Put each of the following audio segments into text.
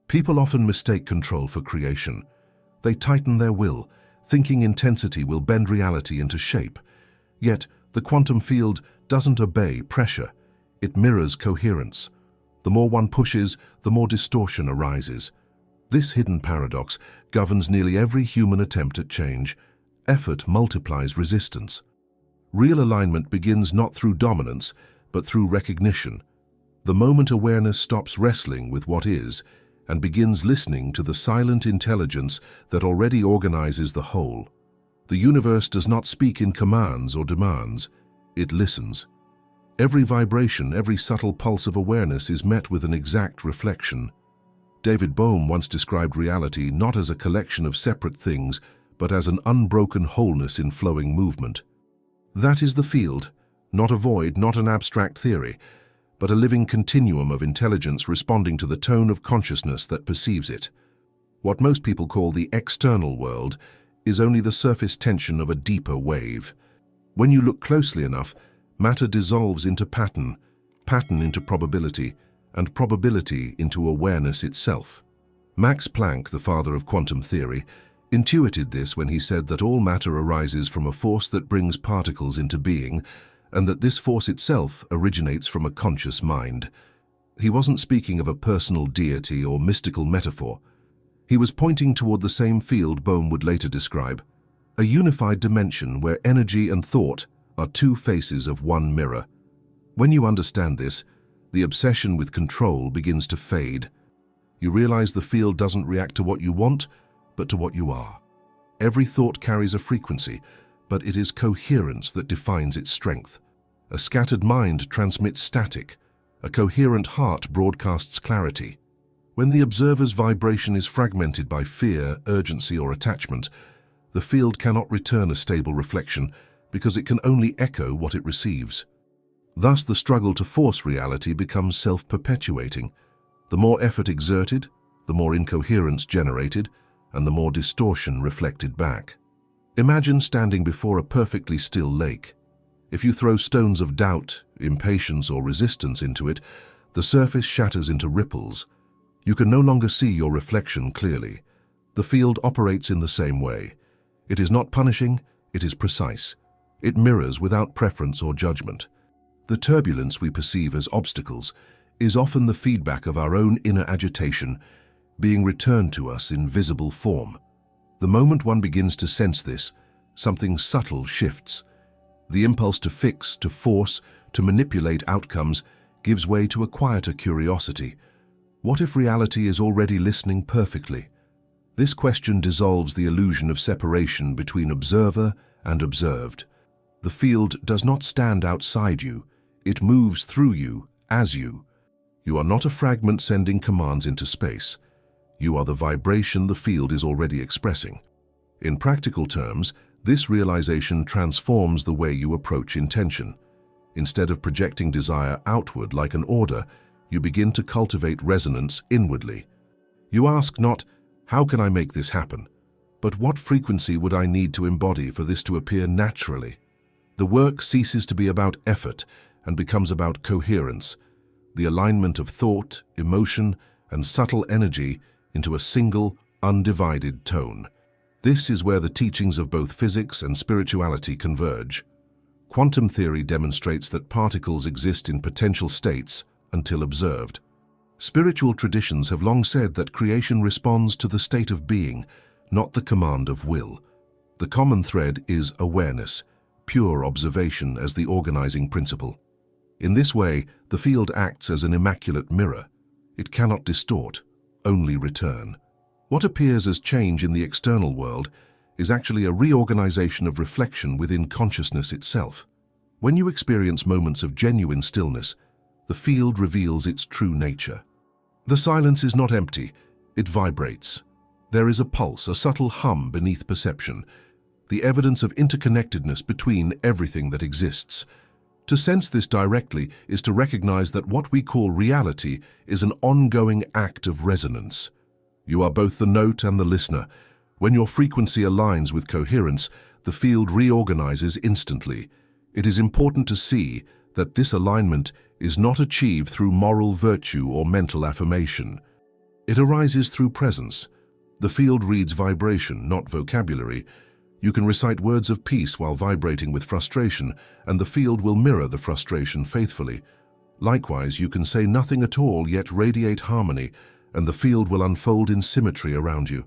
People often mistake control for creation. They tighten their will, thinking intensity will bend reality into shape. Yet, the quantum field doesn't obey pressure. It mirrors coherence. The more one pushes, the more distortion arises. This hidden paradox governs nearly every human attempt at change. Effort multiplies resistance. Real alignment begins not through dominance, but through recognition. The moment awareness stops wrestling with what is and begins listening to the silent intelligence that already organizes the whole. The universe does not speak in commands or demands. It listens. Every vibration, every subtle pulse of awareness is met with an exact reflection. David Bohm once described reality not as a collection of separate things, but as an unbroken wholeness in flowing movement. That is the field, not a void, not an abstract theory, but a living continuum of intelligence responding to the tone of consciousness that perceives it. What most people call the external world is only the surface tension of a deeper wave. When you look closely enough, matter dissolves into pattern, pattern into probability, and probability into awareness itself. Max Planck, the father of quantum theory, intuited this when he said that all matter arises from a force that brings particles into being, and that this force itself originates from a conscious mind. He wasn't speaking of a personal deity or mystical metaphor. He was pointing toward the same field Bohm would later describe, a unified dimension where energy and thought are two faces of one mirror. When you understand this, the obsession with control begins to fade. You realize the field doesn't react to what you want, but to what you are. Every thought carries a frequency, but it is coherence that defines its strength. A scattered mind transmits static. A coherent heart broadcasts clarity. When the observer's vibration is fragmented by fear, urgency, or attachment, the field cannot return a stable reflection because it can only echo what it receives. Thus, the struggle to force reality becomes self-perpetuating. The more effort exerted, the more incoherence generated, and the more distortion reflected back. Imagine standing before a perfectly still lake. If you throw stones of doubt, impatience, or resistance into it, the surface shatters into ripples. You can no longer see your reflection clearly. The field operates in the same way. It is not punishing, it is precise. It mirrors without preference or judgment. The turbulence we perceive as obstacles is often the feedback of our own inner agitation being returned to us in visible form. The moment one begins to sense this, something subtle shifts. The impulse to fix, to force, to manipulate outcomes gives way to a quieter curiosity. What if reality is already listening perfectly? This question dissolves the illusion of separation between observer and observed. The field does not stand outside you. It moves through you, as you. You are not a fragment sending commands into space. You are the vibration the field is already expressing. In practical terms, this realization transforms the way you approach intention. Instead of projecting desire outward like an order, you begin to cultivate resonance inwardly. You ask not, how can I make this happen? But what frequency would I need to embody for this to appear naturally? The work ceases to be about effort and becomes about coherence, the alignment of thought, emotion, and subtle energy into a single, undivided tone. This is where the teachings of both physics and spirituality converge. Quantum theory demonstrates that particles exist in potential states until observed. Spiritual traditions have long said that creation responds to the state of being, not the command of will. The common thread is awareness, pure observation as the organizing principle. In this way, the field acts as an immaculate mirror. It cannot distort, only return. What appears as change in the external world is actually a reorganization of reflection within consciousness itself. When you experience moments of genuine stillness, the field reveals its true nature. The silence is not empty, it vibrates. There is a pulse, a subtle hum beneath perception, the evidence of interconnectedness between everything that exists. To sense this directly is to recognize that what we call reality is an ongoing act of resonance. You are both the note and the listener. When your frequency aligns with coherence, the field reorganizes instantly. It is important to see that this alignment is not achieved through moral virtue or mental affirmation. It arises through presence. The field reads vibration, not vocabulary. You can recite words of peace while vibrating with frustration, and the field will mirror the frustration faithfully. Likewise, you can say nothing at all yet radiate harmony, and the field will unfold in symmetry around you.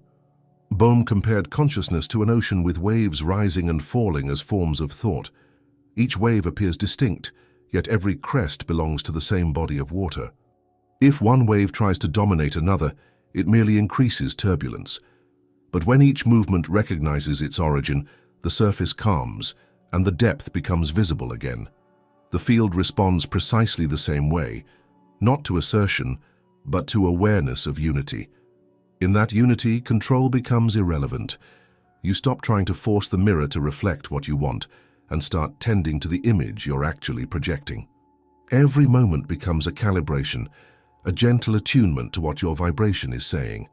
Bohm compared consciousness to an ocean with waves rising and falling as forms of thought. Each wave appears distinct, yet every crest belongs to the same body of water. If one wave tries to dominate another, it merely increases turbulence. But when each movement recognizes its origin, the surface calms, and the depth becomes visible again. The field responds precisely the same way, not to assertion, but to awareness of unity. In that unity, control becomes irrelevant. You stop trying to force the mirror to reflect what you want, and start tending to the image you're actually projecting. Every moment becomes a calibration, a gentle attunement to what your vibration is saying.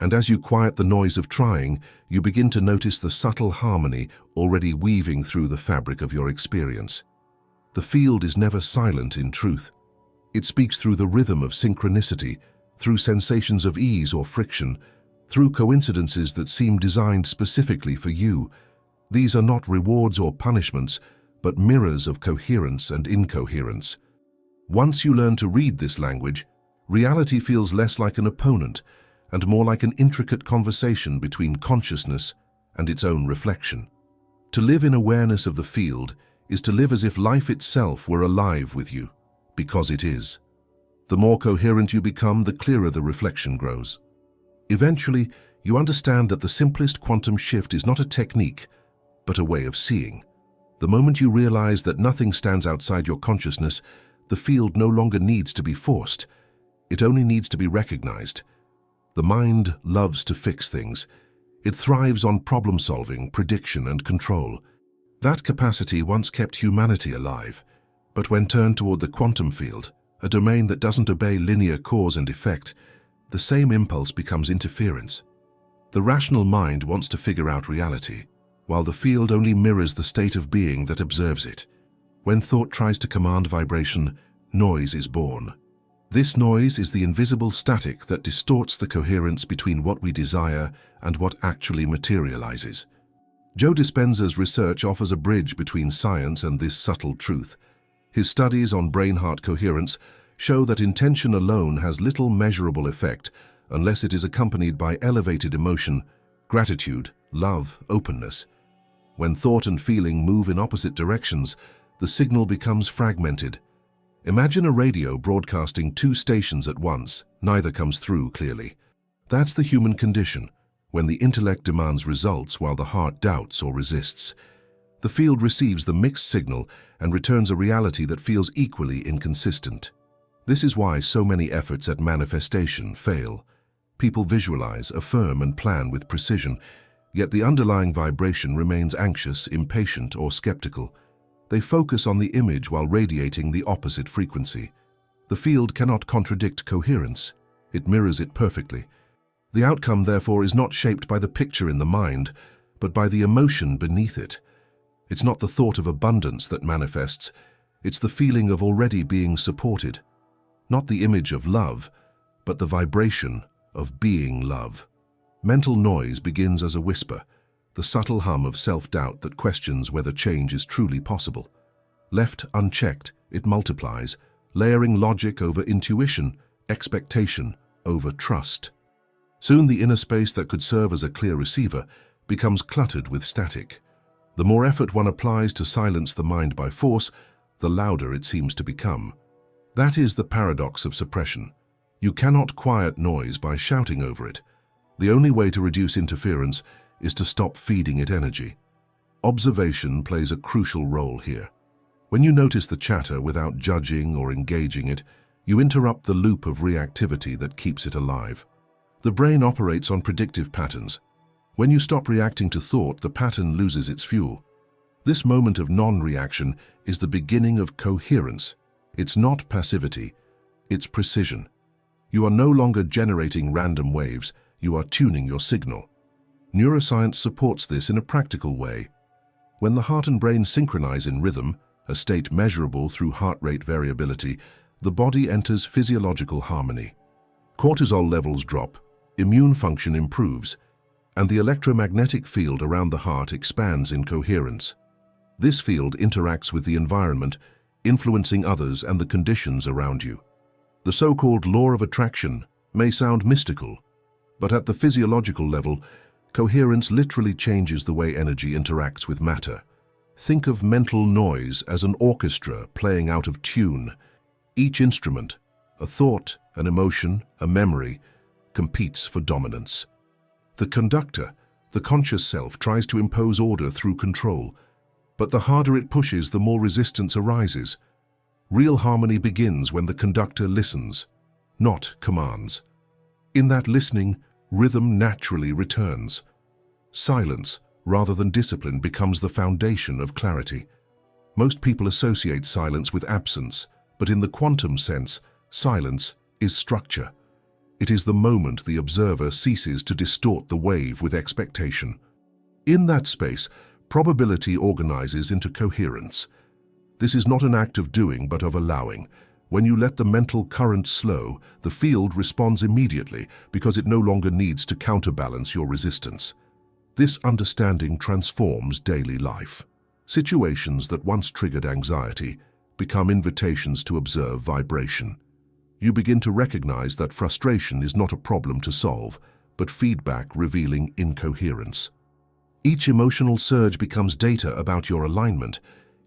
And as you quiet the noise of trying, you begin to notice the subtle harmony already weaving through the fabric of your experience. The field is never silent in truth. It speaks through the rhythm of synchronicity, through sensations of ease or friction, through coincidences that seem designed specifically for you. These are not rewards or punishments, but mirrors of coherence and incoherence. Once you learn to read this language, reality feels less like an opponent and more like an intricate conversation between consciousness and its own reflection. To live in awareness of the field is to live as if life itself were alive with you, because it is. The more coherent you become, the clearer the reflection grows. Eventually, you understand that the simplest quantum shift is not a technique, but a way of seeing. The moment you realize that nothing stands outside your consciousness, the field no longer needs to be forced. It only needs to be recognized. The mind loves to fix things. It thrives on problem-solving, prediction, and control. That capacity once kept humanity alive, but when turned toward the quantum field, a domain that doesn't obey linear cause and effect, the same impulse becomes interference. The rational mind wants to figure out reality, while the field only mirrors the state of being that observes it. When thought tries to command vibration, noise is born. This noise is the invisible static that distorts the coherence between what we desire and what actually materializes. Joe Dispenza's research offers a bridge between science and this subtle truth. His studies on brain-heart coherence show that intention alone has little measurable effect unless it is accompanied by elevated emotion, gratitude, love, openness. When thought and feeling move in opposite directions, the signal becomes fragmented. Imagine a radio broadcasting two stations at once. Neither comes through clearly. That's the human condition, when the intellect demands results while the heart doubts or resists. The field receives the mixed signal and returns a reality that feels equally inconsistent. This is why so many efforts at manifestation fail. People visualize, affirm, and plan with precision, yet the underlying vibration remains anxious, impatient, or skeptical. They focus on the image while radiating the opposite frequency. The field cannot contradict coherence. It mirrors it perfectly. The outcome, therefore, is not shaped by the picture in the mind, but by the emotion beneath it. It's not the thought of abundance that manifests. It's the feeling of already being supported. Not the image of love, but the vibration of being love. Mental noise begins as a whisper, the subtle hum of self-doubt that questions whether change is truly possible. Left unchecked, it multiplies, layering logic over intuition, expectation over trust. Soon the inner space that could serve as a clear receiver becomes cluttered with static. The more effort one applies to silence the mind by force, the louder it seems to become. That is the paradox of suppression. You cannot quiet noise by shouting over it. The only way to reduce interference is to stop feeding it energy. Observation plays a crucial role here. When you notice the chatter without judging or engaging it, you interrupt the loop of reactivity that keeps it alive. The brain operates on predictive patterns. When you stop reacting to thought, the pattern loses its fuel. This moment of non-reaction is the beginning of coherence. It's not passivity, it's precision. You are no longer generating random waves, you are tuning your signal. Neuroscience supports this in a practical way. When the heart and brain synchronize in rhythm, a state measurable through heart rate variability, the body enters physiological harmony. Cortisol levels drop, immune function improves, and the electromagnetic field around the heart expands in coherence. This field interacts with the environment, influencing others and the conditions around you. The so-called law of attraction may sound mystical, but at the physiological level, coherence literally changes the way energy interacts with matter. Think of mental noise as an orchestra playing out of tune. Each instrument, a thought, an emotion, a memory, competes for dominance. The conductor, the conscious self, tries to impose order through control, but the harder it pushes, the more resistance arises. Real harmony begins when the conductor listens, not commands. In that listening, rhythm naturally returns. Silence, rather than discipline, becomes the foundation of clarity. Most people associate silence with absence, but in the quantum sense, silence is structure. It is the moment the observer ceases to distort the wave with expectation. In that space, probability organizes into coherence. This is not an act of doing, but of allowing. When you let the mental current slow, the field responds immediately because it no longer needs to counterbalance your resistance. This understanding transforms daily life. Situations that once triggered anxiety become invitations to observe vibration. You begin to recognize that frustration is not a problem to solve, but feedback revealing incoherence. Each emotional surge becomes data about your alignment.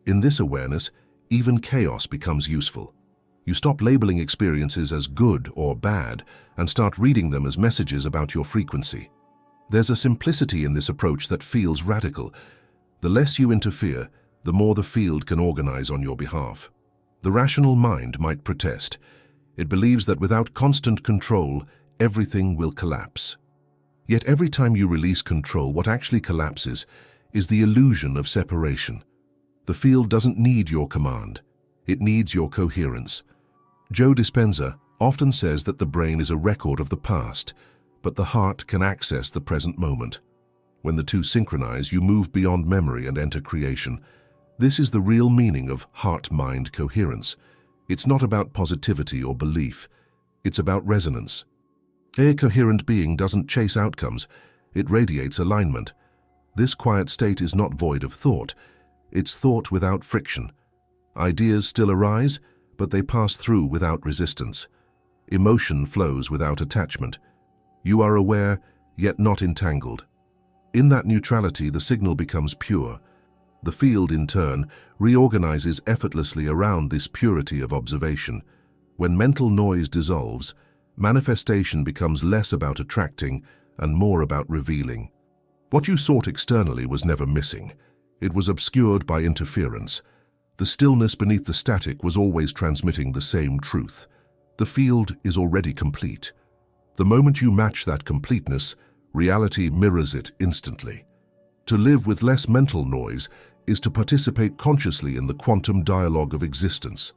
In this awareness, even chaos becomes useful. You stop labeling experiences as good or bad and start reading them as messages about your frequency. There's a simplicity in this approach that feels radical. The less you interfere, the more the field can organize on your behalf. The rational mind might protest. It believes that without constant control, everything will collapse. Yet every time you release control, what actually collapses is the illusion of separation. The field doesn't need your command. It needs your coherence. Joe Dispenza often says that the brain is a record of the past, but the heart can access the present moment. When the two synchronize, you move beyond memory and enter creation. This is the real meaning of heart-mind coherence. It's not about positivity or belief. It's about resonance. A coherent being doesn't chase outcomes. It radiates alignment. This quiet state is not void of thought. It's thought without friction. Ideas still arise, but they pass through without resistance. Emotion flows without attachment. You are aware, yet not entangled. In that neutrality, the signal becomes pure. The field, in turn, reorganizes effortlessly around this purity of observation. When mental noise dissolves, manifestation becomes less about attracting and more about revealing. What you sought externally was never missing. It was obscured by interference. The stillness beneath the static was always transmitting the same truth. The field is already complete. The moment you match that completeness, reality mirrors it instantly. To live with less mental noise is to participate consciously in the quantum dialogue of existence.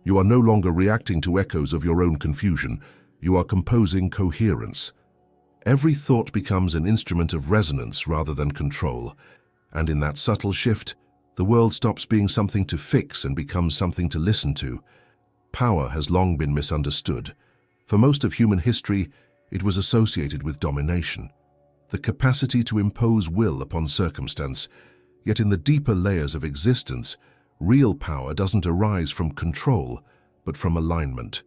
You are no longer reacting to echoes of your own confusion. You are composing coherence. Every thought becomes an instrument of resonance rather than control. And in that subtle shift, the world stops being something to fix and becomes something to listen to. Power has long been misunderstood. For most of human history, it was associated with domination, the capacity to impose will upon circumstance. Yet in the deeper layers of existence, real power doesn't arise from control, but from alignment.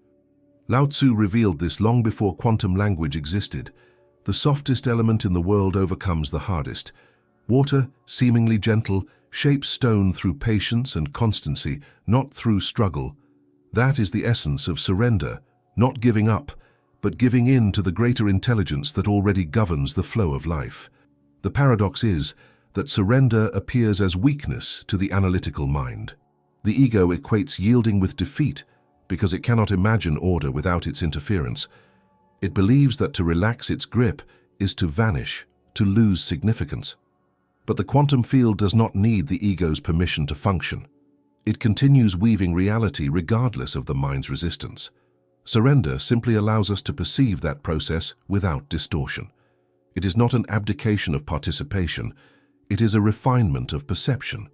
Lao Tzu revealed this long before quantum language existed. The softest element in the world overcomes the hardest. Water, seemingly gentle, shapes stone through patience and constancy, not through struggle. That is the essence of surrender, not giving up, but giving in to the greater intelligence that already governs the flow of life. The paradox is that surrender appears as weakness to the analytical mind. The ego equates yielding with defeat because it cannot imagine order without its interference. It believes that to relax its grip is to vanish, to lose significance. But the quantum field does not need the ego's permission to function. It continues weaving reality regardless of the mind's resistance. Surrender simply allows us to perceive that process without distortion. It is not an abdication of participation. It is a refinement of perception.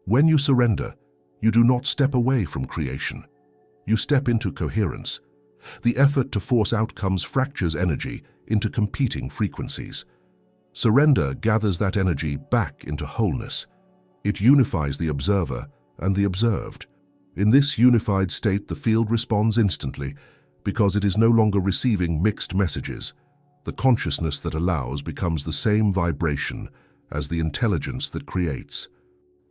When you surrender, you do not step away from creation. You step into coherence. The effort to force outcomes fractures energy into competing frequencies. Surrender gathers that energy back into wholeness. It unifies the observer and the observed. In this unified state, the field responds instantly because it is no longer receiving mixed messages. The consciousness that allows becomes the same vibration as the intelligence that creates.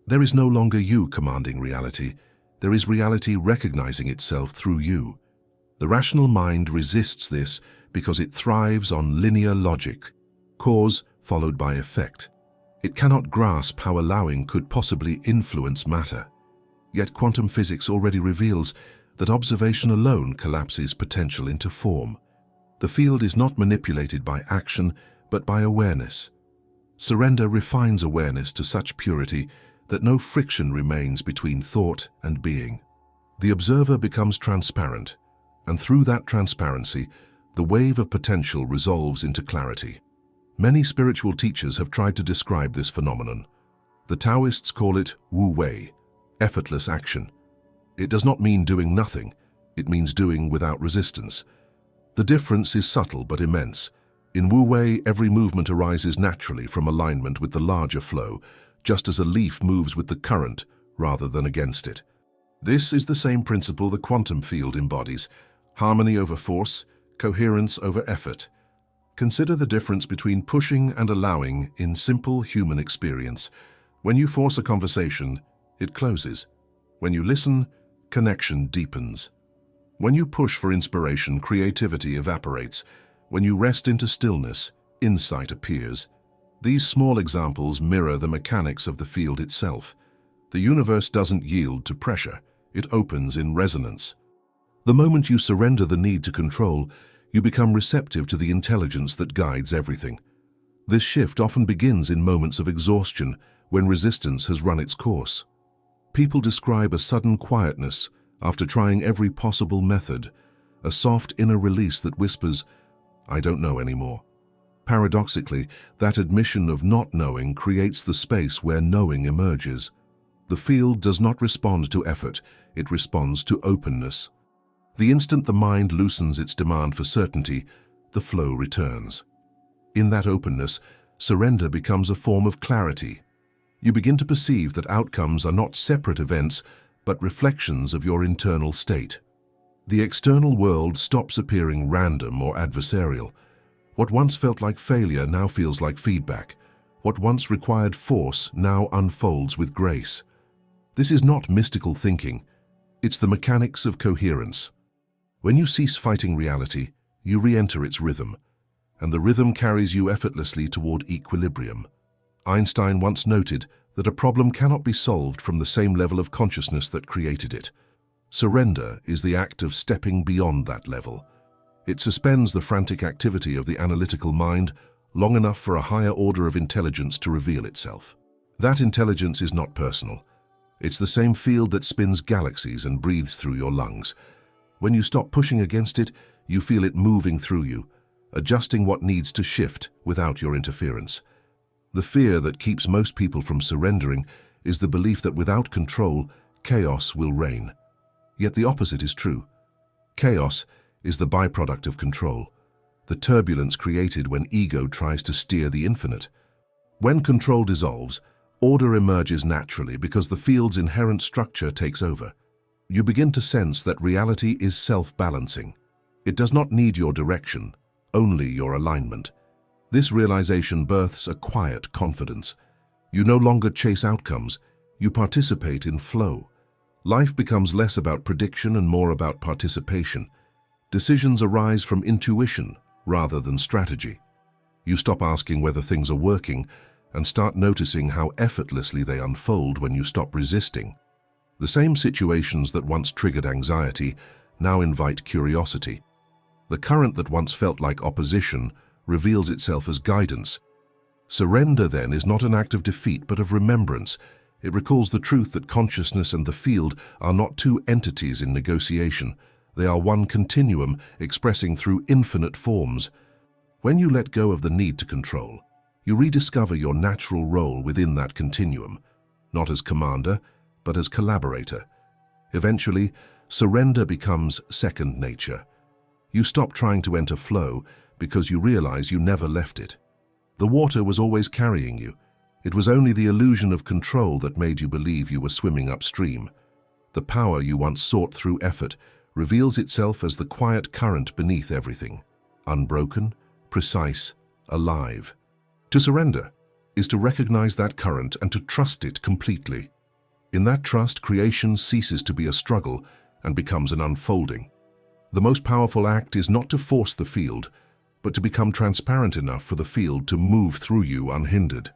There is no longer you commanding reality. There is reality recognizing itself through you. The rational mind resists this because it thrives on linear logic, cause followed by effect. It cannot grasp how allowing could possibly influence matter. Yet quantum physics already reveals that observation alone collapses potential into form. The field is not manipulated by action, but by awareness. Surrender refines awareness to such purity that no friction remains between thought and being. The observer becomes transparent, and through that transparency, the wave of potential resolves into clarity. Many spiritual teachers have tried to describe this phenomenon. The Taoists call it Wu Wei, effortless action. It does not mean doing nothing, it means doing without resistance. The difference is subtle but immense. In Wu Wei, every movement arises naturally from alignment with the larger flow, just as a leaf moves with the current rather than against it. This is the same principle the quantum field embodies: harmony over force, coherence over effort. Consider the difference between pushing and allowing in simple human experience. When you force a conversation, it closes. When you listen, connection deepens. When you push for inspiration, creativity evaporates. When you rest into stillness, insight appears. These small examples mirror the mechanics of the field itself. The universe doesn't yield to pressure, it opens in resonance. The moment you surrender the need to control, you become receptive to the intelligence that guides everything. This shift often begins in moments of exhaustion, when resistance has run its course. People describe a sudden quietness after trying every possible method, a soft inner release that whispers, "I don't know anymore." Paradoxically, that admission of not knowing creates the space where knowing emerges. The field does not respond to effort, it responds to openness. The instant the mind loosens its demand for certainty, the flow returns. In that openness, surrender becomes a form of clarity. You begin to perceive that outcomes are not separate events, but reflections of your internal state. The external world stops appearing random or adversarial. What once felt like failure now feels like feedback. What once required force now unfolds with grace. This is not mystical thinking. It's the mechanics of coherence. When you cease fighting reality, you re-enter its rhythm, and the rhythm carries you effortlessly toward equilibrium. Einstein once noted that a problem cannot be solved from the same level of consciousness that created it. Surrender is the act of stepping beyond that level. It suspends the frantic activity of the analytical mind long enough for a higher order of intelligence to reveal itself. That intelligence is not personal. It's the same field that spins galaxies and breathes through your lungs. When you stop pushing against it, you feel it moving through you, adjusting what needs to shift without your interference. The fear that keeps most people from surrendering is the belief that without control, chaos will reign. Yet the opposite is true. Chaos is the byproduct of control, the turbulence created when ego tries to steer the infinite. When control dissolves, order emerges naturally because the field's inherent structure takes over. You begin to sense that reality is self-balancing. It does not need your direction, only your alignment. This realization births a quiet confidence. You no longer chase outcomes, you participate in flow. Life becomes less about prediction and more about participation. Decisions arise from intuition rather than strategy. You stop asking whether things are working and start noticing how effortlessly they unfold when you stop resisting. The same situations that once triggered anxiety now invite curiosity. The current that once felt like opposition reveals itself as guidance. Surrender, then, is not an act of defeat but of remembrance. It recalls the truth that consciousness and the field are not two entities in negotiation. They are one continuum expressing through infinite forms. When you let go of the need to control, you rediscover your natural role within that continuum, not as commander, but as collaborator. Eventually, surrender becomes second nature. You stop trying to enter flow because you realize you never left it. The water was always carrying you. It was only the illusion of control that made you believe you were swimming upstream. The power you once sought through effort reveals itself as the quiet current beneath everything, unbroken, precise, alive. To surrender is to recognize that current and to trust it completely. In that trust, creation ceases to be a struggle and becomes an unfolding. The most powerful act is not to force the field, but to become transparent enough for the field to move through you unhindered.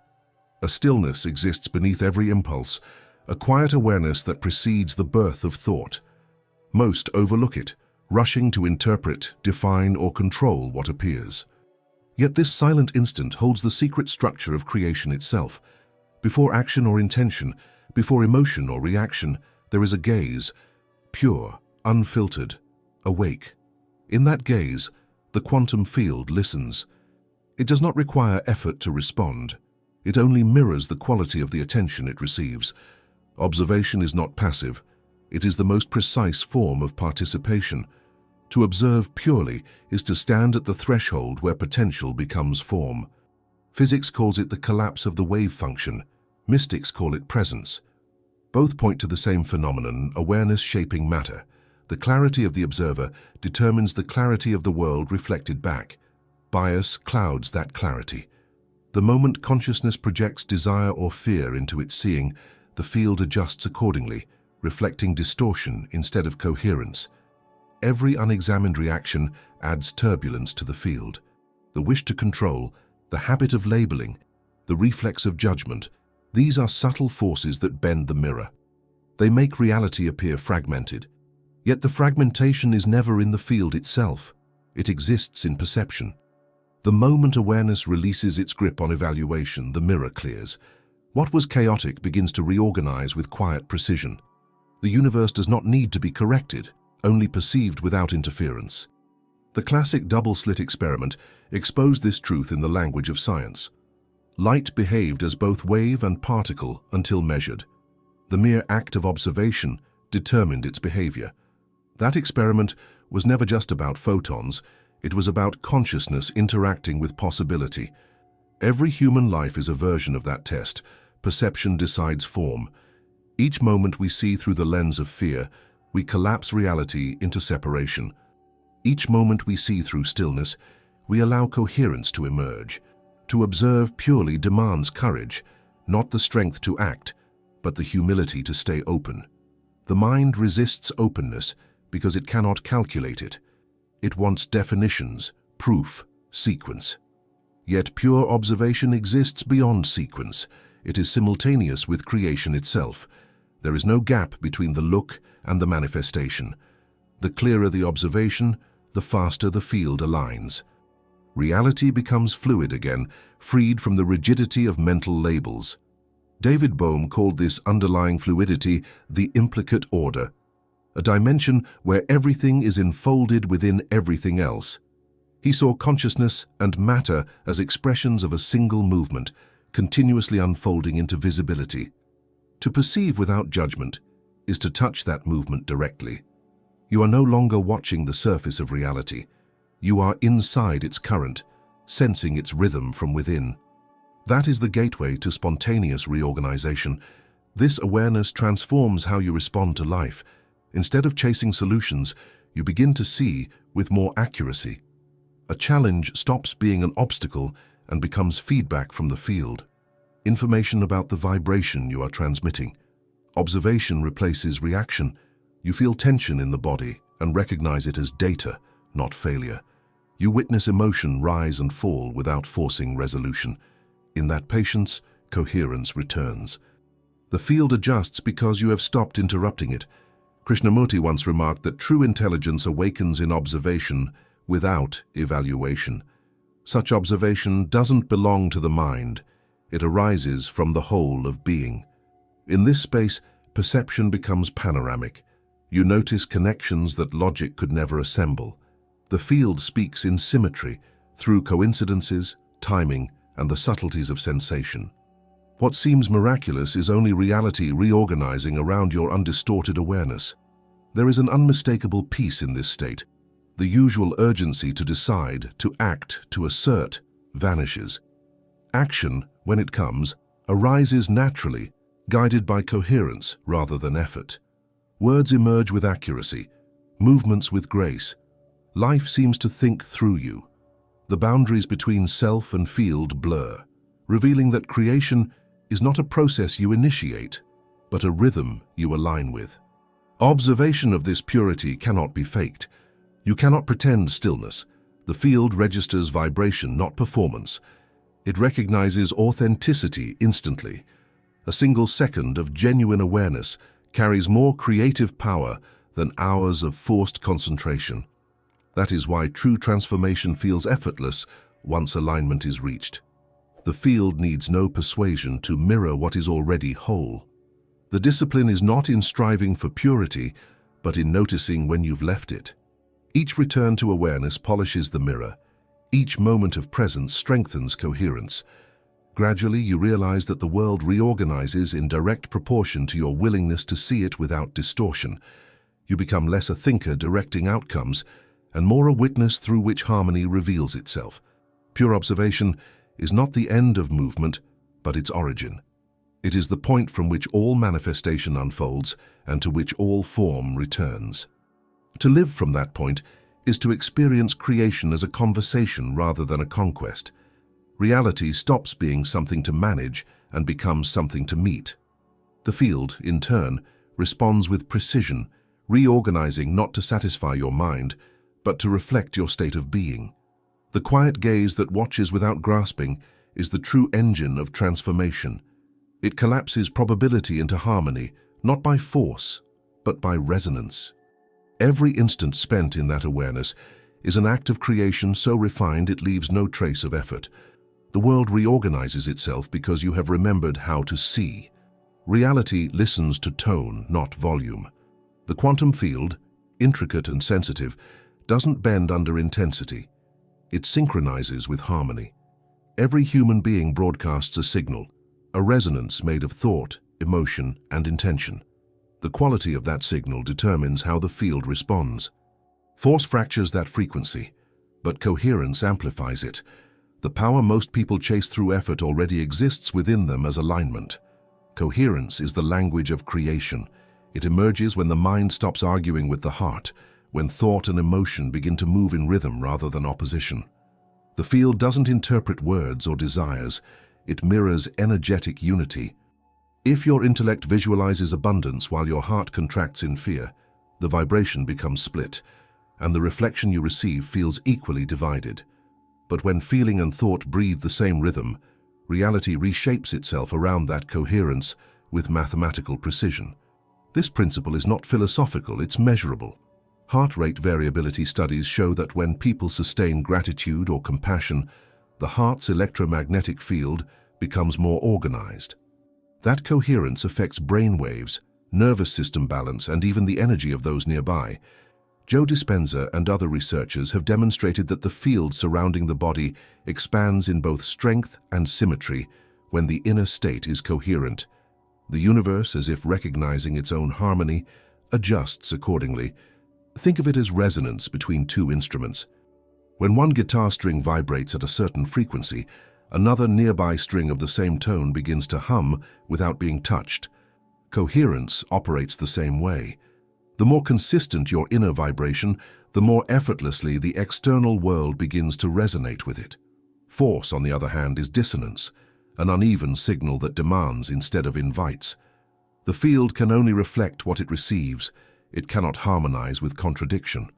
A stillness exists beneath every impulse, a quiet awareness that precedes the birth of thought. Most overlook it, rushing to interpret, define, or control what appears. Yet this silent instant holds the secret structure of creation itself. Before action or intention, before emotion or reaction, there is a gaze, pure, unfiltered, awake. In that gaze, the quantum field listens. It does not require effort to respond. It only mirrors the quality of the attention it receives. Observation is not passive. It is the most precise form of participation. To observe purely is to stand at the threshold where potential becomes form. Physics calls it the collapse of the wave function. Mystics call it presence. Both point to the same phenomenon, awareness shaping matter. The clarity of the observer determines the clarity of the world reflected back. Bias clouds that clarity. The moment consciousness projects desire or fear into its seeing, the field adjusts accordingly, reflecting distortion instead of coherence. Every unexamined reaction adds turbulence to the field. The wish to control, the habit of labeling, the reflex of judgment, these are subtle forces that bend the mirror. They make reality appear fragmented. Yet the fragmentation is never in the field itself. It exists in perception. The moment awareness releases its grip on evaluation, the mirror clears. What was chaotic begins to reorganize with quiet precision. The universe does not need to be corrected, only perceived without interference. The classic double-slit experiment exposed this truth in the language of science. Light behaved as both wave and particle until measured. The mere act of observation determined its behavior. That experiment was never just about photons, it was about consciousness interacting with possibility. Every human life is a version of that test. Perception decides form. Each moment we see through the lens of fear, we collapse reality into separation. Each moment we see through stillness, we allow coherence to emerge. To observe purely demands courage, not the strength to act, but the humility to stay open. The mind resists openness because it cannot calculate it. It wants definitions, proof, sequence. Yet pure observation exists beyond sequence. It is simultaneous with creation itself. There is no gap between the look and the manifestation. The clearer the observation, the faster the field aligns. Reality becomes fluid again, freed from the rigidity of mental labels. David Bohm called this underlying fluidity the implicate order, a dimension where everything is enfolded within everything else. He saw consciousness and matter as expressions of a single movement, continuously unfolding into visibility. To perceive without judgment is to touch that movement directly. You are no longer watching the surface of reality. You are inside its current, sensing its rhythm from within. That is the gateway to spontaneous reorganization. This awareness transforms how you respond to life. Instead of chasing solutions, you begin to see with more accuracy. A challenge stops being an obstacle and becomes feedback from the field. Information about the vibration you are transmitting. Observation replaces reaction. You feel tension in the body and recognize it as data, not failure. You witness emotion rise and fall without forcing resolution. In that patience, coherence returns. The field adjusts because you have stopped interrupting it. Krishnamurti once remarked that true intelligence awakens in observation without evaluation. Such observation doesn't belong to the mind. It arises from the whole of being. In this space, perception becomes panoramic. You notice connections that logic could never assemble. The field speaks in symmetry, through coincidences, timing, and the subtleties of sensation. What seems miraculous is only reality reorganizing around your undistorted awareness. There is an unmistakable peace in this state, The usual urgency to decide, to act, to assert, vanishes. Action, when it comes, arises naturally, guided by coherence rather than effort. Words emerge with accuracy, movements with grace. Life seems to think through you. The boundaries between self and field blur, revealing that creation is not a process you initiate, but a rhythm you align with. Observation of this purity cannot be faked. You cannot pretend stillness. The field registers vibration, not performance. It recognizes authenticity instantly. A single second of genuine awareness carries more creative power than hours of forced concentration. That is why true transformation feels effortless once alignment is reached. The field needs no persuasion to mirror what is already whole. The discipline is not in striving for purity, but in noticing when you've left it. Each return to awareness polishes the mirror. Each moment of presence strengthens coherence. Gradually, you realize that the world reorganizes in direct proportion to your willingness to see it without distortion. You become less a thinker directing outcomes and more a witness through which harmony reveals itself. Pure observation is not the end of movement, but its origin. It is the point from which all manifestation unfolds and to which all form returns. To live from that point is to experience creation as a conversation rather than a conquest. Reality stops being something to manage and becomes something to meet. The field, in turn, responds with precision, reorganizing not to satisfy your mind, but to reflect your state of being. The quiet gaze that watches without grasping is the true engine of transformation. It collapses probability into harmony, not by force, but by resonance. Every instant spent in that awareness is an act of creation so refined it leaves no trace of effort. The world reorganizes itself because you have remembered how to see. Reality listens to tone, not volume. The quantum field, intricate and sensitive, doesn't bend under intensity. It synchronizes with harmony. Every human being broadcasts a signal, a resonance made of thought, emotion, and intention. The quality of that signal determines how the field responds. Force fractures that frequency, but coherence amplifies it. The power most people chase through effort already exists within them as alignment. Coherence is the language of creation. It emerges when the mind stops arguing with the heart, when thought and emotion begin to move in rhythm rather than opposition. The field doesn't interpret words or desires, it mirrors energetic unity. If your intellect visualizes abundance while your heart contracts in fear, the vibration becomes split, and the reflection you receive feels equally divided. But when feeling and thought breathe the same rhythm, reality reshapes itself around that coherence with mathematical precision. This principle is not philosophical, it's measurable. Heart rate variability studies show that when people sustain gratitude or compassion, the heart's electromagnetic field becomes more organized. That coherence affects brain waves, nervous system balance, and even the energy of those nearby. Joe Dispenza and other researchers have demonstrated that the field surrounding the body expands in both strength and symmetry when the inner state is coherent. The universe, as if recognizing its own harmony, adjusts accordingly. Think of it as resonance between two instruments. When one guitar string vibrates at a certain frequency, another nearby string of the same tone begins to hum without being touched. Coherence operates the same way. The more consistent your inner vibration, the more effortlessly the external world begins to resonate with it. Force, on the other hand, is dissonance, an uneven signal that demands instead of invites. The field can only reflect what it receives. It cannot harmonize with contradiction.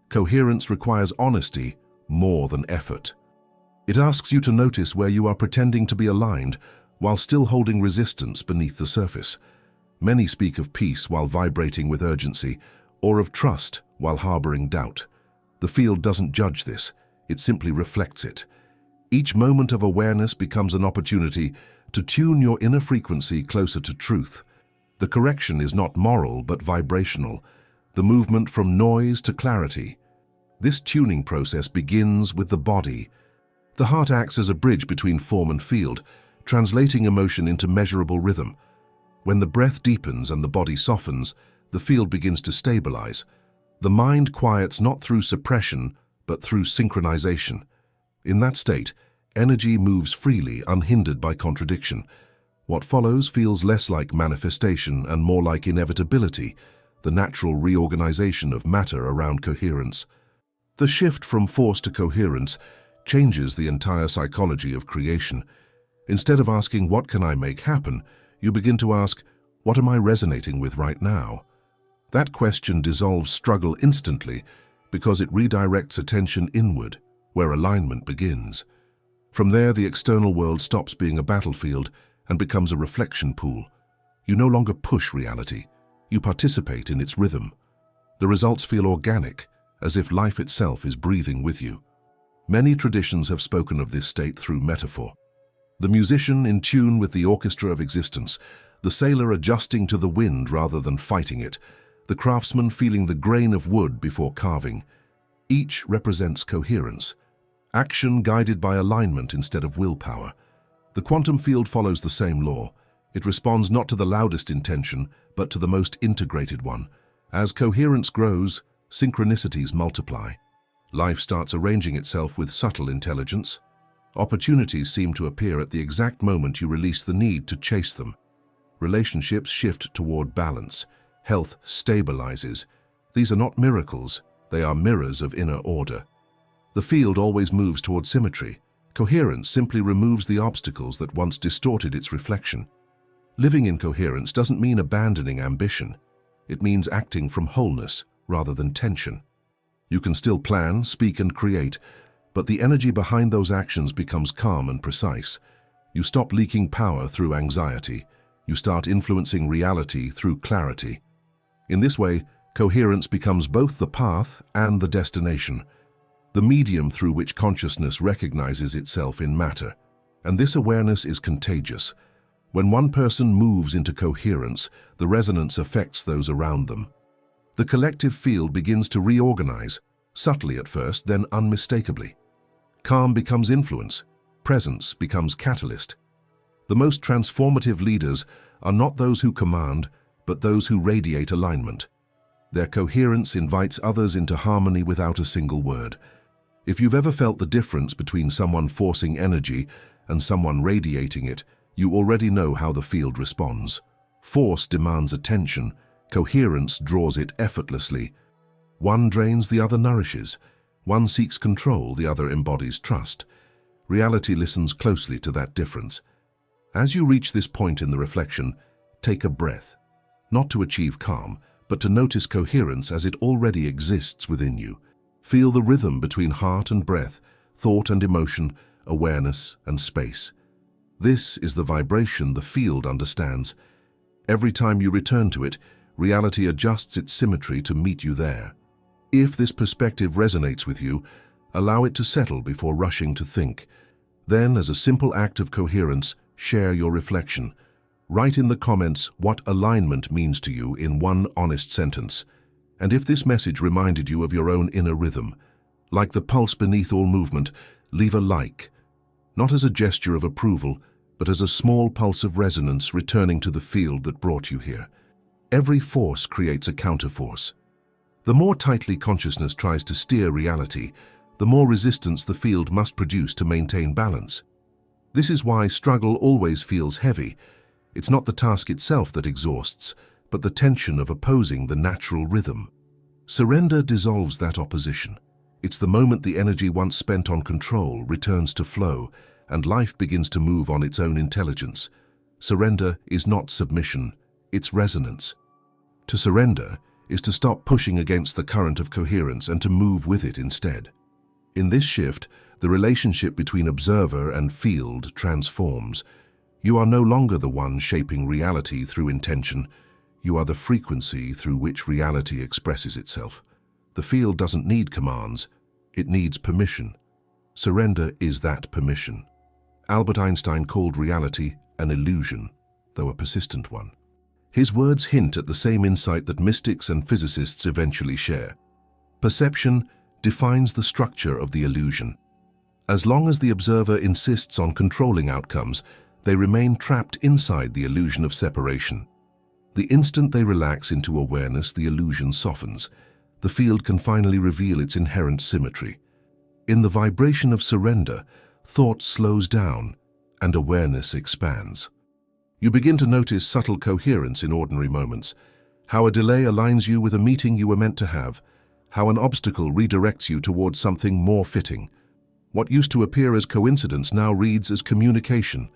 Coherence requires honesty more than effort. It asks you to notice where you are pretending to be aligned while still holding resistance beneath the surface. Many speak of peace while vibrating with urgency, or of trust while harboring doubt. The field doesn't judge this, it simply reflects it. Each moment of awareness becomes an opportunity to tune your inner frequency closer to truth. The correction is not moral but vibrational, the movement from noise to clarity. This tuning process begins with the body. The heart acts as a bridge between form and field, translating emotion into measurable rhythm. When the breath deepens and the body softens, the field begins to stabilize. The mind quiets not through suppression, but through synchronization. In that state, energy moves freely, unhindered by contradiction. What follows feels less like manifestation and more like inevitability, the natural reorganization of matter around coherence. The shift from force to coherence changes the entire psychology of creation. Instead of asking, "What can I make happen?" you begin to ask, "What am I resonating with right now?" That question dissolves struggle instantly because it redirects attention inward, where alignment begins. From there, the external world stops being a battlefield and becomes a reflection pool. You no longer push reality. You participate in its rhythm. The results feel organic, as if life itself is breathing with you. Many traditions have spoken of this state through metaphor. The musician in tune with the orchestra of existence, the sailor adjusting to the wind rather than fighting it, the craftsman feeling the grain of wood before carving. Each represents coherence, action guided by alignment instead of willpower. The quantum field follows the same law. It responds not to the loudest intention, but to the most integrated one. As coherence grows, synchronicities multiply. Life starts arranging itself with subtle intelligence. Opportunities seem to appear at the exact moment you release the need to chase them. Relationships shift toward balance. Health stabilizes. These are not miracles, they are mirrors of inner order. The field always moves toward symmetry. Coherence simply removes the obstacles that once distorted its reflection. Living in coherence doesn't mean abandoning ambition. It means acting from wholeness rather than tension. You can still plan, speak, and create, but the energy behind those actions becomes calm and precise. You stop leaking power through anxiety. You start influencing reality through clarity. In this way, coherence becomes both the path and the destination, the medium through which consciousness recognizes itself in matter. And this awareness is contagious. When one person moves into coherence, the resonance affects those around them. The collective field begins to reorganize, subtly at first, then unmistakably. Calm becomes influence, presence becomes catalyst. The most transformative leaders are not those who command, but those who radiate alignment. Their coherence invites others into harmony without a single word. If you've ever felt the difference between someone forcing energy and someone radiating it, you already know how the field responds. Force demands attention, coherence draws it effortlessly. One drains, the other nourishes. One seeks control, the other embodies trust. Reality listens closely to that difference. As you reach this point in the reflection, take a breath, not to achieve calm, but to notice coherence as it already exists within you. Feel the rhythm between heart and breath, thought and emotion, awareness and space. This is the vibration the field understands. Every time you return to it, reality adjusts its symmetry to meet you there. If this perspective resonates with you, allow it to settle before rushing to think. Then, as a simple act of coherence, share your reflection. Write in the comments what alignment means to you in one honest sentence. And if this message reminded you of your own inner rhythm, like the pulse beneath all movement, leave a like. Not as a gesture of approval, but as a small pulse of resonance returning to the field that brought you here. Every force creates a counterforce. The more tightly consciousness tries to steer reality, the more resistance the field must produce to maintain balance. This is why struggle always feels heavy. It's not the task itself that exhausts, but the tension of opposing the natural rhythm. Surrender dissolves that opposition. It's the moment the energy once spent on control returns to flow, and life begins to move on its own intelligence. Surrender is not submission, it's resonance. To surrender is to stop pushing against the current of coherence and to move with it instead. In this shift, the relationship between observer and field transforms. You are no longer the one shaping reality through intention. You are the frequency through which reality expresses itself. The field doesn't need commands, it needs permission. Surrender is that permission. Albert Einstein called reality an illusion, though a persistent one. His words hint at the same insight that mystics and physicists eventually share. Perception defines the structure of the illusion. As long as the observer insists on controlling outcomes, they remain trapped inside the illusion of separation. The instant they relax into awareness, the illusion softens. the field can finally reveal its inherent symmetry. In the vibration of surrender, thought slows down and awareness expands. You begin to notice subtle coherence in ordinary moments, how a delay aligns you with a meeting you were meant to have, how an obstacle redirects you towards something more fitting. What used to appear as coincidence now reads as communication.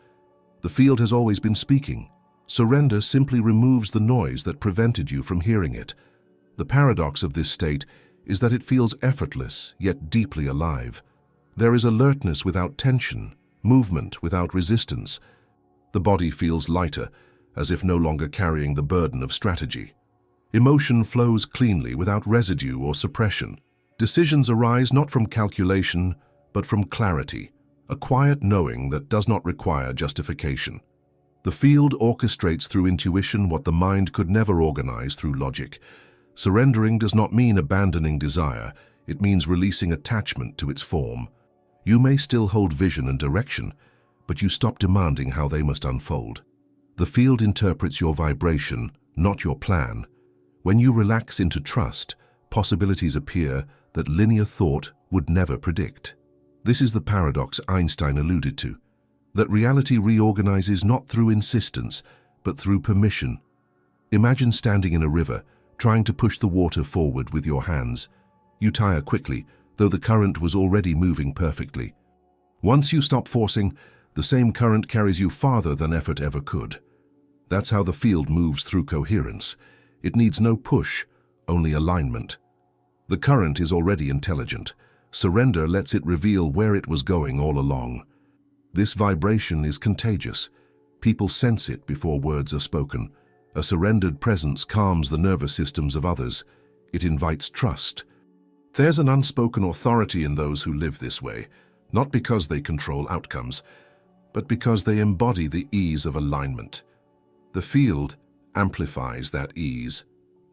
The field has always been speaking. Surrender simply removes the noise that prevented you from hearing it. The paradox of this state is that it feels effortless, yet deeply alive. There is alertness without tension, movement without resistance. The body feels lighter, as if no longer carrying the burden of strategy. Emotion flows cleanly without residue or suppression. Decisions arise not from calculation, but from clarity, a quiet knowing that does not require justification. The field orchestrates through intuition what the mind could never organize through logic. Surrendering does not mean abandoning desire, it means releasing attachment to its form. You may still hold vision and direction, but you stop demanding how they must unfold. The field interprets your vibration, not your plan. When you relax into trust, possibilities appear that linear thought would never predict. This is the paradox Einstein alluded to, that reality reorganizes not through insistence, but through permission. Imagine standing in a river, trying to push the water forward with your hands. You tire quickly, though the current was already moving perfectly. Once you stop forcing, the same current carries you farther than effort ever could. That's how the field moves through coherence. It needs no push, only alignment. The current is already intelligent. Surrender lets it reveal where it was going all along. This vibration is contagious. People sense it before words are spoken. A surrendered presence calms the nervous systems of others. It invites trust. There's an unspoken authority in those who live this way, not because they control outcomes, but because they embody the ease of alignment. The field amplifies that ease,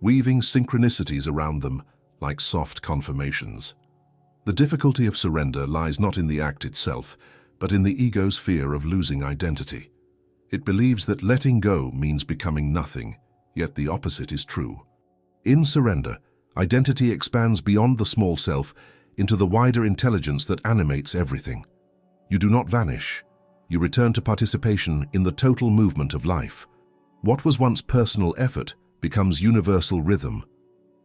weaving synchronicities around them like soft confirmations. The difficulty of surrender lies not in the act itself, but in the ego's fear of losing identity. It believes that letting go means becoming nothing, yet the opposite is true. In surrender, identity expands beyond the small self into the wider intelligence that animates everything. You do not vanish. You return to participation in the total movement of life. What was once personal effort becomes universal rhythm.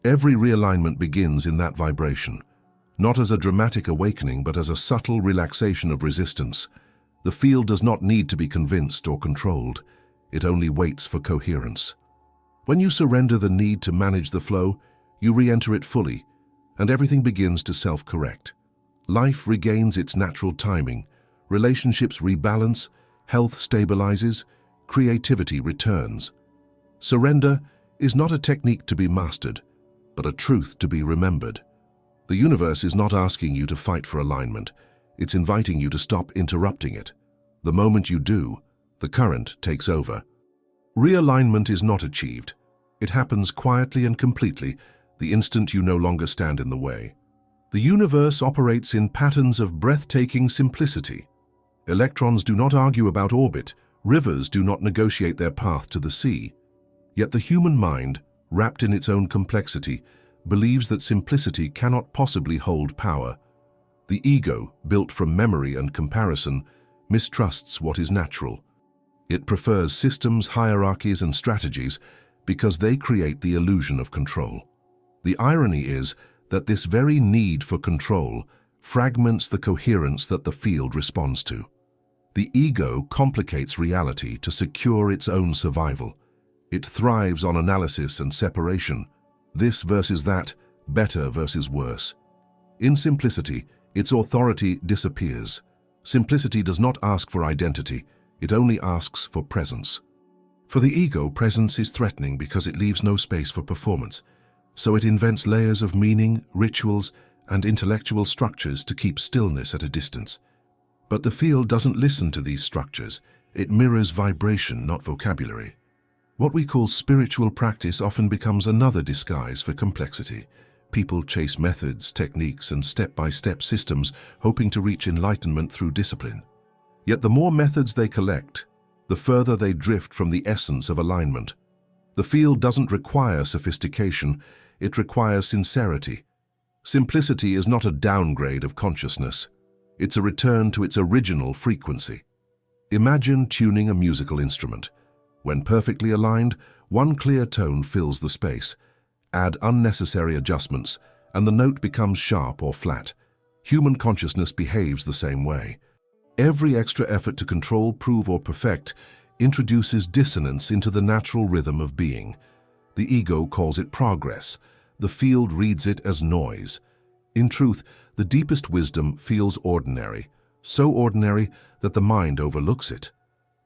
Every realignment begins in that vibration, not as a dramatic awakening, but as a subtle relaxation of resistance. The field does not need to be convinced or controlled. It only waits for coherence. When you surrender the need to manage the flow, you re-enter it fully, and everything begins to self-correct. Life regains its natural timing, relationships rebalance, health stabilizes, creativity returns. Surrender is not a technique to be mastered, but a truth to be remembered. The universe is not asking you to fight for alignment. It's inviting you to stop interrupting it. The moment you do, the current takes over. Realignment is not achieved. It happens quietly and completely the instant you no longer stand in the way. The universe operates in patterns of breathtaking simplicity. Electrons do not argue about orbit. Rivers do not negotiate their path to the sea. Yet the human mind, wrapped in its own complexity, believes that simplicity cannot possibly hold power. The ego, built from memory and comparison, mistrusts what is natural. It prefers systems, hierarchies, and strategies because they create the illusion of control. The irony is that this very need for control fragments the coherence that the field responds to. The ego complicates reality to secure its own survival. It thrives on analysis and separation. This versus that, better versus worse. In simplicity, its authority disappears. Simplicity does not ask for identity, it only asks for presence. For the ego, presence is threatening because it leaves no space for performance, so it invents layers of meaning, rituals, and intellectual structures to keep stillness at a distance. But the field doesn't listen to these structures. It mirrors vibration, not vocabulary. What we call spiritual practice often becomes another disguise for complexity. People chase methods, techniques, and step-by-step systems, hoping to reach enlightenment through discipline. Yet the more methods they collect, the further they drift from the essence of alignment. The field doesn't require sophistication, it requires sincerity. Simplicity is not a downgrade of consciousness. It's a return to its original frequency. Imagine tuning a musical instrument. When perfectly aligned, one clear tone fills the space. Add unnecessary adjustments, and the note becomes sharp or flat. Human consciousness behaves the same way. Every extra effort to control, prove, or perfect introduces dissonance into the natural rhythm of being. The ego calls it progress. The field reads it as noise. In truth, the deepest wisdom feels ordinary, so ordinary that the mind overlooks it.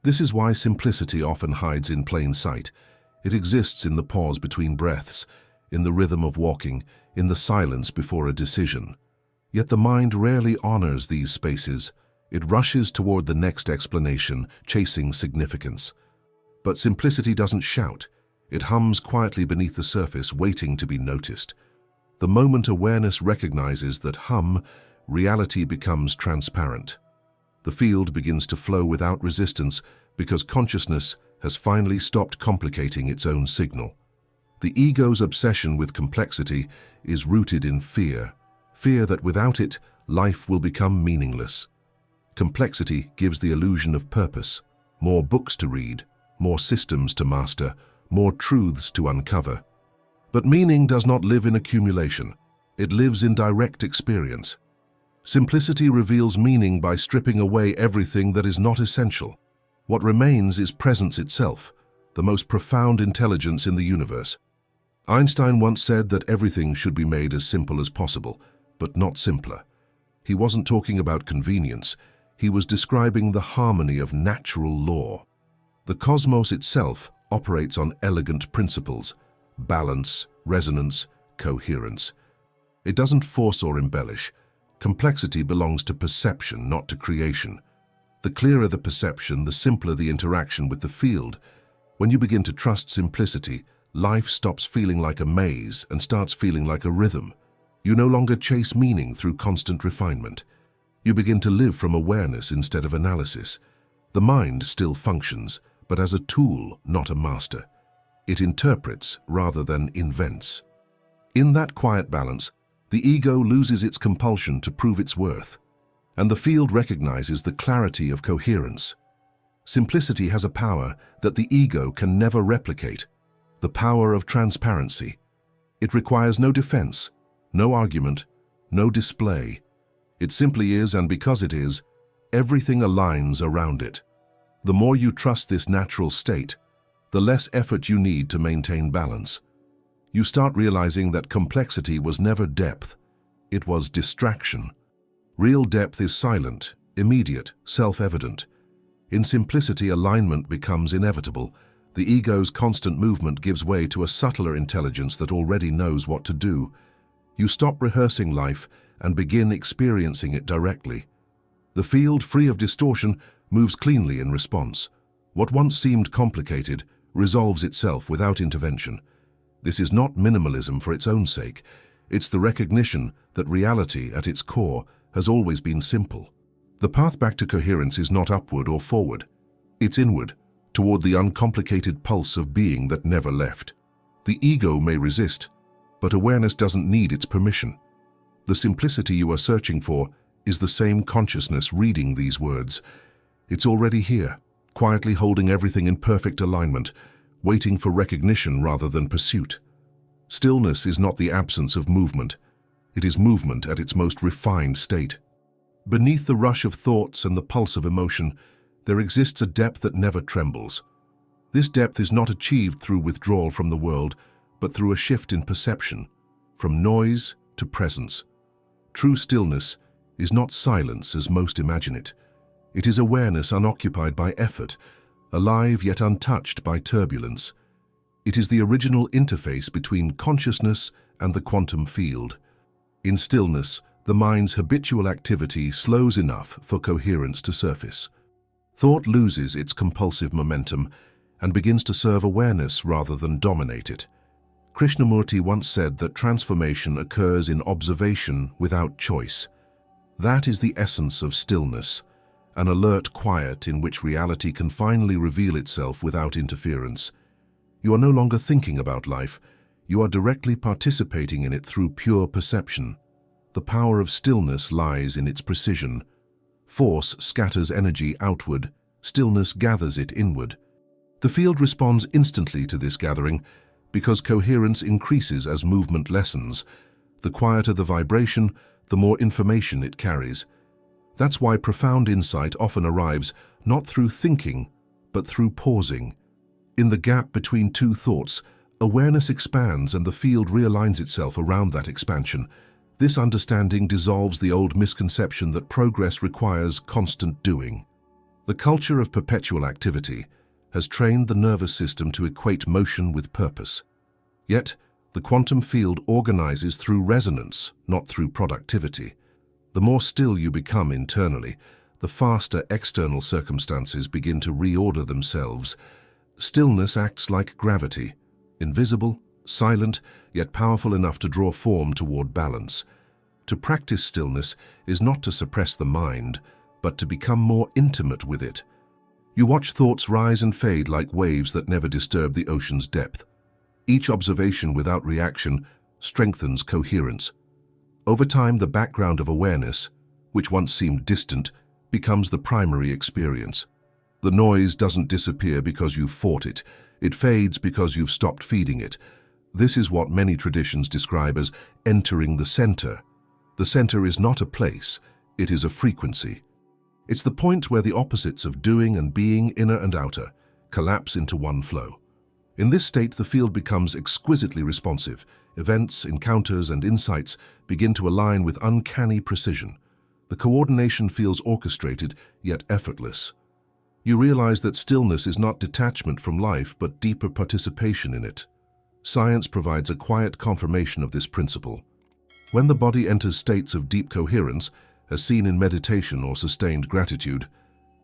This is why simplicity often hides in plain sight. It exists in the pause between breaths, in the rhythm of walking, in the silence before a decision. Yet the mind rarely honors these spaces. It rushes toward the next explanation, chasing significance. But simplicity doesn't shout. It hums quietly beneath the surface, waiting to be noticed. The moment awareness recognizes that hum, reality becomes transparent. The field begins to flow without resistance because consciousness has finally stopped complicating its own signal. The ego's obsession with complexity is rooted in fear. Fear that without it, life will become meaningless. Complexity gives the illusion of purpose. More books to read, more systems to master, more truths to uncover. But meaning does not live in accumulation. It lives in direct experience. Simplicity reveals meaning by stripping away everything that is not essential. What remains is presence itself, the most profound intelligence in the universe. Einstein once said that everything should be made as simple as possible, but not simpler. He wasn't talking about convenience. He was describing the harmony of natural law. The cosmos itself operates on elegant principles: balance, resonance, coherence. It doesn't force or embellish. Complexity belongs to perception, not to creation. The clearer the perception, the simpler the interaction with the field. When you begin to trust simplicity, life stops feeling like a maze and starts feeling like a rhythm. You no longer chase meaning through constant refinement. You begin to live from awareness instead of analysis. The mind still functions, but as a tool, not a master. It interprets rather than invents. In that quiet balance, the ego loses its compulsion to prove its worth, and the field recognizes the clarity of coherence. Simplicity has a power that the ego can never replicate, the power of transparency. It requires no defense, no argument, no display. It simply is, and because it is, everything aligns around it. The more you trust this natural state, the less effort you need to maintain balance. You start realizing that complexity was never depth, it was distraction. Real depth is silent, immediate, self-evident. In simplicity, alignment becomes inevitable. The ego's constant movement gives way to a subtler intelligence that already knows what to do. You stop rehearsing life and begin experiencing it directly. The field, free of distortion, moves cleanly in response. What once seemed complicated resolves itself without intervention. This is not minimalism for its own sake. It's the recognition that reality, at its core, has always been simple. The path back to coherence is not upward or forward. It's inward, toward the uncomplicated pulse of being that never left. The ego may resist, but awareness doesn't need its permission. The simplicity you are searching for is the same consciousness reading these words. It's already here, quietly holding everything in perfect alignment, waiting for recognition rather than pursuit. Stillness is not the absence of movement. It is movement at its most refined state. Beneath the rush of thoughts and the pulse of emotion, there exists a depth that never trembles. This depth is not achieved through withdrawal from the world, but through a shift in perception, from noise to presence. True stillness is not silence as most imagine it. It is awareness unoccupied by effort, alive yet untouched by turbulence. It is the original interface between consciousness and the quantum field. In stillness, the mind's habitual activity slows enough for coherence to surface. Thought loses its compulsive momentum and begins to serve awareness rather than dominate it. Krishnamurti once said that transformation occurs in observation without choice. That is the essence of stillness, an alert quiet in which reality can finally reveal itself without interference. You are no longer thinking about life, You are directly participating in it through pure perception. The power of stillness lies in its precision. Force scatters energy outward, stillness gathers it inward. The field responds instantly to this gathering because coherence increases as movement lessens. The quieter the vibration, the more information it carries. That's why profound insight often arrives not through thinking, but through pausing. In the gap between two thoughts, awareness expands and the field realigns itself around that expansion. This understanding dissolves the old misconception that progress requires constant doing. The culture of perpetual activity has trained the nervous system to equate motion with purpose. Yet, the quantum field organizes through resonance, not through productivity. The more still you become internally, the faster external circumstances begin to reorder themselves. Stillness acts like gravity, invisible, silent, yet powerful enough to draw form toward balance. To practice stillness is not to suppress the mind, but to become more intimate with it. You watch thoughts rise and fade like waves that never disturb the ocean's depth. Each observation without reaction strengthens coherence. Over time, the background of awareness, which once seemed distant, becomes the primary experience. The noise doesn't disappear because you've fought it. It fades because you've stopped feeding it. This is what many traditions describe as entering the center. The center is not a place, it is a frequency. It's the point where the opposites of doing and being, inner and outer, collapse into one flow. In this state, the field becomes exquisitely responsive. Events, encounters, and insights begin to align with uncanny precision. The coordination feels orchestrated, yet effortless. You realize that stillness is not detachment from life, but deeper participation in it. Science provides a quiet confirmation of this principle. When the body enters states of deep coherence, as seen in meditation or sustained gratitude,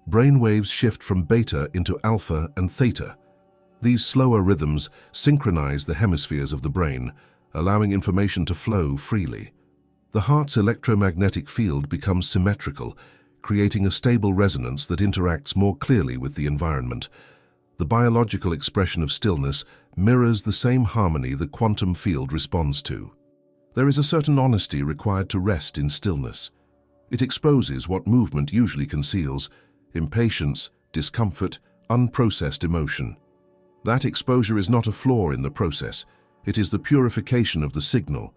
brain waves shift from beta into alpha and theta. These slower rhythms synchronize the hemispheres of the brain, allowing information to flow freely. The heart's electromagnetic field becomes symmetrical, creating a stable resonance that interacts more clearly with the environment. The biological expression of stillness mirrors the same harmony the quantum field responds to. There is a certain honesty required to rest in stillness. It exposes what movement usually conceals: impatience, discomfort, unprocessed emotion. That exposure is not a flaw in the process, it is the purification of the signal.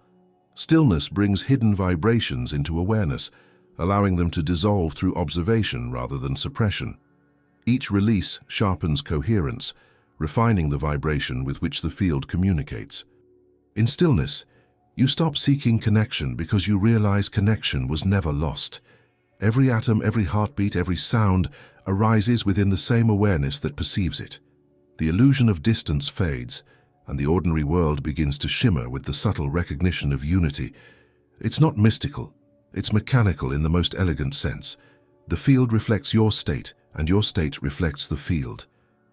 Stillness brings hidden vibrations into awareness, allowing them to dissolve through observation rather than suppression. Each release sharpens coherence, refining the vibration with which the field communicates. In stillness, you stop seeking connection because you realize connection was never lost. Every atom, every heartbeat, every sound arises within the same awareness that perceives it. The illusion of distance fades, and the ordinary world begins to shimmer with the subtle recognition of unity. It's not mystical, it's mechanical in the most elegant sense. The field reflects your state, and your state reflects the field.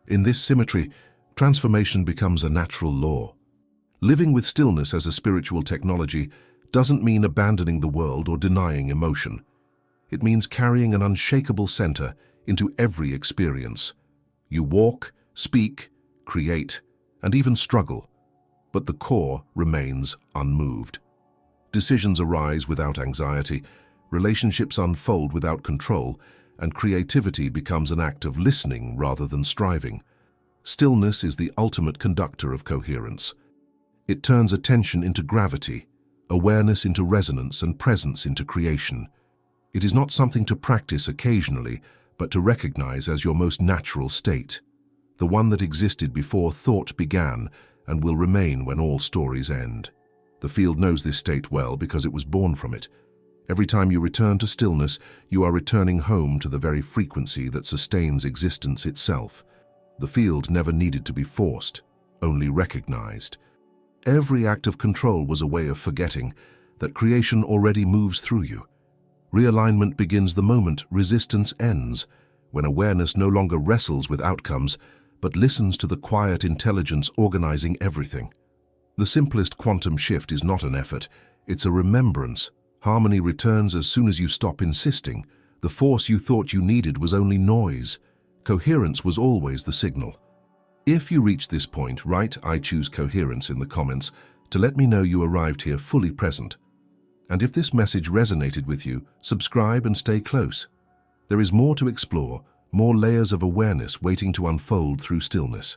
In this symmetry, transformation becomes a natural law. Living with stillness as a spiritual technology doesn't mean abandoning the world or denying emotion. It means carrying an unshakable center into every experience. You walk, speak, create, and even struggle, but the core remains unmoved. Decisions arise without anxiety, relationships unfold without control, and creativity becomes an act of listening rather than striving. Stillness is the ultimate conductor of coherence. It turns attention into gravity, awareness into resonance, and presence into creation. It is not something to practice occasionally, but to recognize as your most natural state, the one that existed before thought began and will remain when all stories end. The field knows this state well because it was born from it. Every time you return to stillness, you are returning home to the very frequency that sustains existence itself. The field never needed to be forced, only recognized. Every act of control was a way of forgetting that creation already moves through you. Realignment begins the moment resistance ends, when awareness no longer wrestles with outcomes, but listens to the quiet intelligence organizing everything. The simplest quantum shift is not an effort, it's a remembrance. Harmony returns as soon as you stop insisting. The force you thought you needed was only noise. Coherence was always the signal. If you reach this point, write "I choose coherence" in the comments to let me know you arrived here fully present. And if this message resonated with you, subscribe and stay close. There is more to explore, more layers of awareness waiting to unfold through stillness.